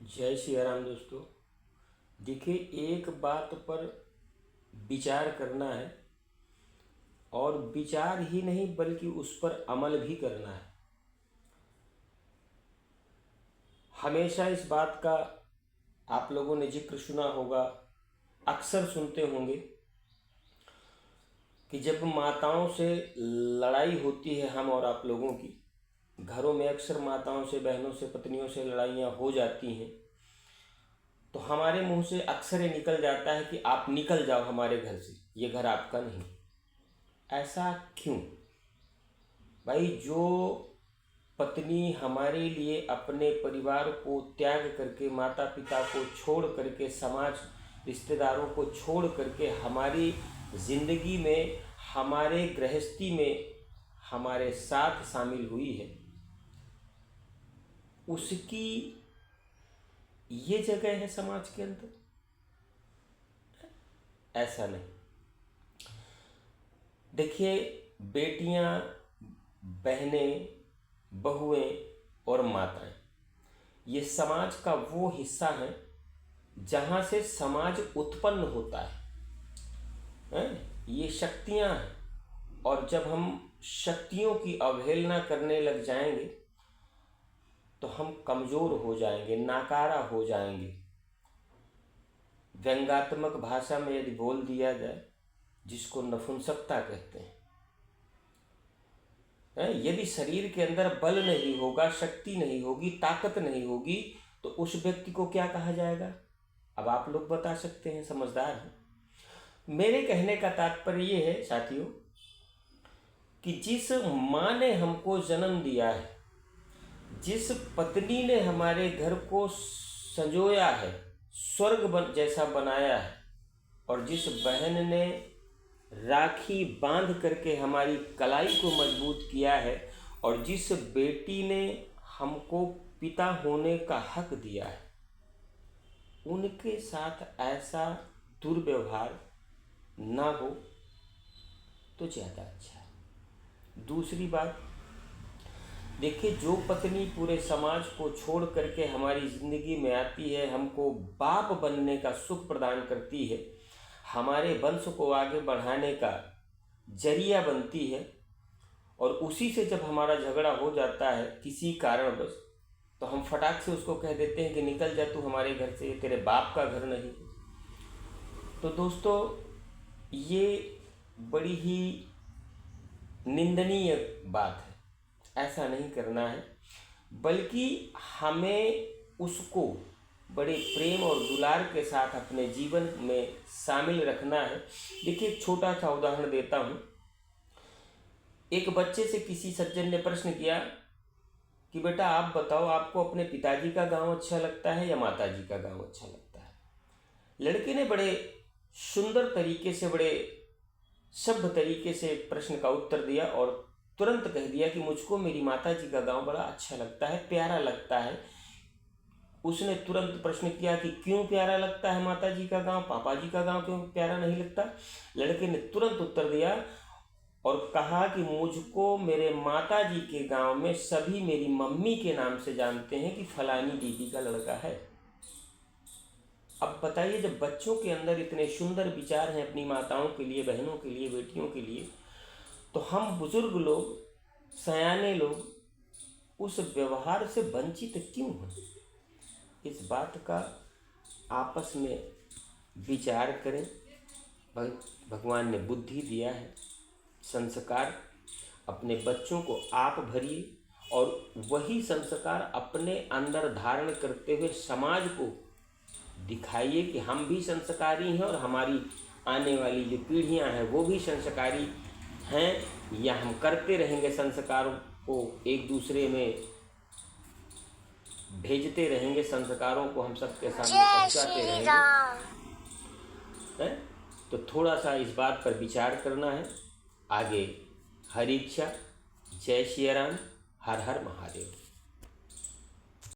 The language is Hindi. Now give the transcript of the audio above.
जय श्री राम दोस्तों। देखिए, एक बात पर विचार करना है और विचार ही नहीं बल्कि उस पर अमल भी करना है। हमेशा इस बात का आप लोगों ने जिक्र सुना होगा, अक्सर सुनते होंगे कि जब माताओं से लड़ाई होती है हम और आप लोगों की, घरों में अक्सर माताओं से, बहनों से, पत्नियों से लड़ाइयाँ हो जाती हैं, तो हमारे मुंह से अक्सर ये निकल जाता है कि आप निकल जाओ हमारे घर से, ये घर आपका नहीं। ऐसा क्यों भाई? जो पत्नी हमारे लिए अपने परिवार को त्याग करके, माता पिता को छोड़ करके, समाज रिश्तेदारों को छोड़ करके हमारी ज़िंदगी में, हमारे गृहस्थी में हमारे साथ शामिल हुई है, उसकी ये जगह है समाज के अंदर? ऐसा नहीं। देखिए, बेटियां, बहनें, बहुएं और माताएं, ये समाज का वो हिस्सा है जहाँ से समाज उत्पन्न होता है। ये शक्तियाँ हैं, और जब हम शक्तियों की अवहेलना करने लग जाएंगे तो हम कमज़ोर हो जाएंगे, नाकारा हो जाएंगे। व्यंग्यात्मक भाषा में यदि बोल दिया जाए, जिसको नपुंसकता कहते हैं, यदि शरीर के अंदर बल नहीं होगा, शक्ति नहीं होगी, ताकत नहीं होगी, तो उस व्यक्ति को क्या कहा जाएगा? अब आप लोग बता सकते हैं, समझदार हैं। मेरे कहने का तात्पर्य ये है साथियों कि जिस माँ ने हमको जन्म दिया है, जिस पत्नी ने हमारे घर को संजोया है, स्वर्ग जैसा बनाया है, और जिस बहन ने राखी बांध करके हमारी कलाई को मजबूत किया है, और जिस बेटी ने हमको पिता होने का हक दिया है, उनके साथ ऐसा दुर्व्यवहार ना हो तो ज़्यादा अच्छा है। दूसरी बात, देखिए, जो पत्नी पूरे समाज को छोड़ करके हमारी ज़िंदगी में आती है, हमको बाप बनने का सुख प्रदान करती है, हमारे वंश को आगे बढ़ाने का जरिया बनती है, और उसी से जब हमारा झगड़ा हो जाता है किसी कारणवश, तो हम फटाक से उसको कह देते हैं कि निकल जा तू हमारे घर से, ये तेरे बाप का घर नहीं। तो दोस्तों, ये बड़ी ही निंदनीय बात है। ऐसा नहीं करना है, बल्कि हमें उसको बड़े प्रेम और दुलार के साथ अपने जीवन में शामिल रखना है। देखिए, एक छोटा सा उदाहरण देता हूँ। एक बच्चे से किसी सज्जन ने प्रश्न किया कि बेटा आप बताओ, आपको अपने पिताजी का गांव अच्छा लगता है या माताजी का गांव अच्छा लगता है? लड़के ने बड़े सुंदर तरीके से, बड़े सभ्य तरीके से प्रश्न का उत्तर दिया और तुरंत कह दिया कि मुझको मेरी माताजी का गांव बड़ा अच्छा लगता है, प्यारा लगता है। उसने तुरंत प्रश्न किया कि क्यों प्यारा लगता है माताजी का गांव, पापा जी का गांव क्यों प्यारा नहीं लगता? लड़के ने तुरंत उत्तर दिया और कहा कि मुझको मेरे माताजी के गांव में सभी मेरी मम्मी के नाम से जानते हैं कि फलानी दीदी का लड़का है। अब बताइए, जब बच्चों के अंदर इतने सुंदर विचार हैं अपनी माताओं के लिए, बहनों के लिए, बेटियों के लिए, तो हम बुजुर्ग लोग, सयाने लोग उस व्यवहार से वंचित क्यों हैं? इस बात का आपस में विचार करें। भगवान ने बुद्धि दिया है, संस्कार अपने बच्चों को आप भरिए, और वही संस्कार अपने अंदर धारण करते हुए समाज को दिखाइए कि हम भी संस्कारी हैं, और हमारी आने वाली जो पीढ़ियां हैं वो भी संस्कारी हैं। या हम करते रहेंगे संस्कारों को एक दूसरे में भेजते रहेंगे, संस्कारों को हम सबके सामने पहुंचाते रहेंगे। तो थोड़ा सा इस बात पर विचार करना है। आगे हरि इच्छा। जय श्री राम। हर हर महादेव।